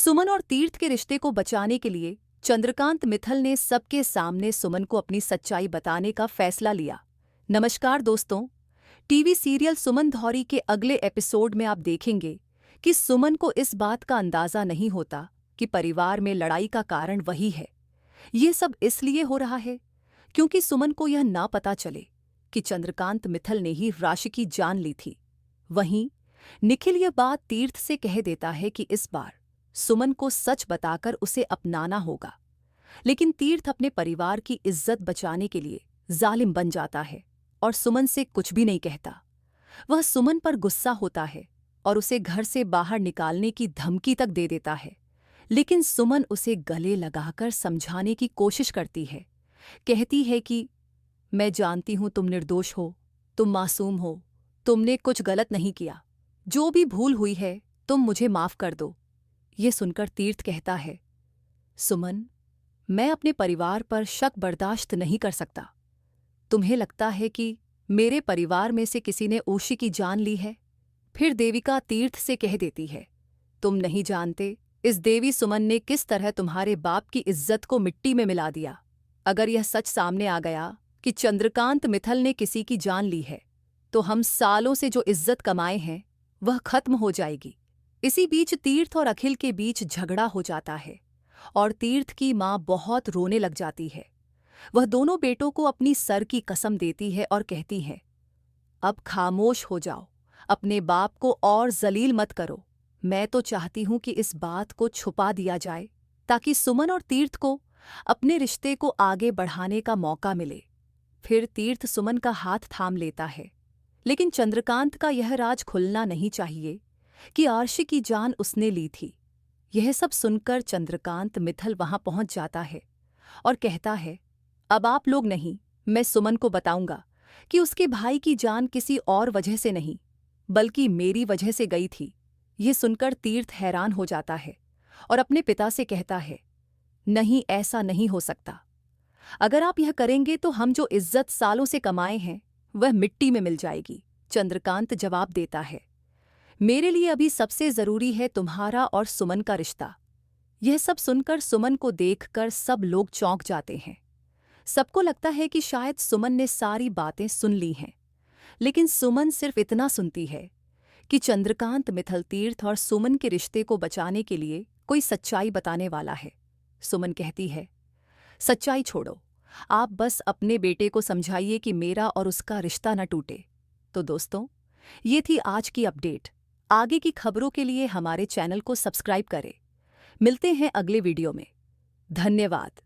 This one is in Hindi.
सुमन और तीर्थ के रिश्ते को बचाने के लिए चंद्रकांत मित्तल ने सबके सामने सुमन को अपनी सच्चाई बताने का फैसला लिया। नमस्कार दोस्तों, टीवी सीरियल सुमन धौरी के अगले एपिसोड में आप देखेंगे कि सुमन को इस बात का अंदाजा नहीं होता कि परिवार में लड़ाई का कारण वही है। ये सब इसलिए हो रहा है क्योंकि सुमन को यह ना पता चले कि चंद्रकांत मित्तल ने ही राशि की जान ली थी। वहीं निखिल यह बात तीर्थ से कह देता है कि इस बार सुमन को सच बताकर उसे अपनाना होगा, लेकिन तीर्थ अपने परिवार की इज्जत बचाने के लिए जालिम बन जाता है और सुमन से कुछ भी नहीं कहता। वह सुमन पर गुस्सा होता है और उसे घर से बाहर निकालने की धमकी तक दे देता है, लेकिन सुमन उसे गले लगाकर समझाने की कोशिश करती है। कहती है कि मैं जानती हूं तुम निर्दोष हो, तुम मासूम हो, तुमने कुछ गलत नहीं किया, जो भी भूल हुई है तुम मुझे माफ कर दो। ये सुनकर तीर्थ कहता है, सुमन, मैं अपने परिवार पर शक बर्दाश्त नहीं कर सकता। तुम्हें लगता है कि मेरे परिवार में से किसी ने ओशी की जान ली है? फिर देविका तीर्थ से कह देती है, तुम नहीं जानते इस देवी सुमन ने किस तरह तुम्हारे बाप की इज्जत को मिट्टी में मिला दिया। अगर यह सच सामने आ गया कि चंद्रकांत मित्तल ने किसी की जान ली है, तो हम सालों से जो इज्जत कमाए हैं वह खत्म हो जाएगी। इसी बीच तीर्थ और अखिल के बीच झगड़ा हो जाता है और तीर्थ की माँ बहुत रोने लग जाती है। वह दोनों बेटों को अपनी सर की कसम देती है और कहती है, अब खामोश हो जाओ, अपने बाप को और जलील मत करो। मैं तो चाहती हूं कि इस बात को छुपा दिया जाए ताकि सुमन और तीर्थ को अपने रिश्ते को आगे बढ़ाने का मौका मिले। फिर तीर्थ सुमन का हाथ थाम लेता है, लेकिन चंद्रकांत का यह राज खुलना नहीं चाहिए कि आर्शी की जान उसने ली थी। यह सब सुनकर चंद्रकांत मित्तल वहां पहुंच जाता है और कहता है, अब आप लोग नहीं, मैं सुमन को बताऊंगा कि उसके भाई की जान किसी और वजह से नहीं बल्कि मेरी वजह से गई थी। ये सुनकर तीर्थ हैरान हो जाता है और अपने पिता से कहता है, नहीं, ऐसा नहीं हो सकता। अगर आप यह करेंगे तो हम जो इज्जत सालों से कमाए हैं वह मिट्टी में मिल जाएगी। चंद्रकांत जवाब देता है, मेरे लिए अभी सबसे जरूरी है तुम्हारा और सुमन का रिश्ता। यह सब सुनकर सुमन को देखकर सब लोग चौंक जाते हैं। सबको लगता है कि शायद सुमन ने सारी बातें सुन ली हैं, लेकिन सुमन सिर्फ इतना सुनती है कि चंद्रकांत मित्तल तीर्थ और सुमन के रिश्ते को बचाने के लिए कोई सच्चाई बताने वाला है। सुमन कहती है, सच्चाई छोड़ो, आप बस अपने बेटे को समझाइए कि मेरा और उसका रिश्ता न टूटे। तो दोस्तों, ये थी आज की अपडेट। आगे की खबरों के लिए हमारे चैनल को सब्सक्राइब करें। मिलते हैं अगले वीडियो में। धन्यवाद।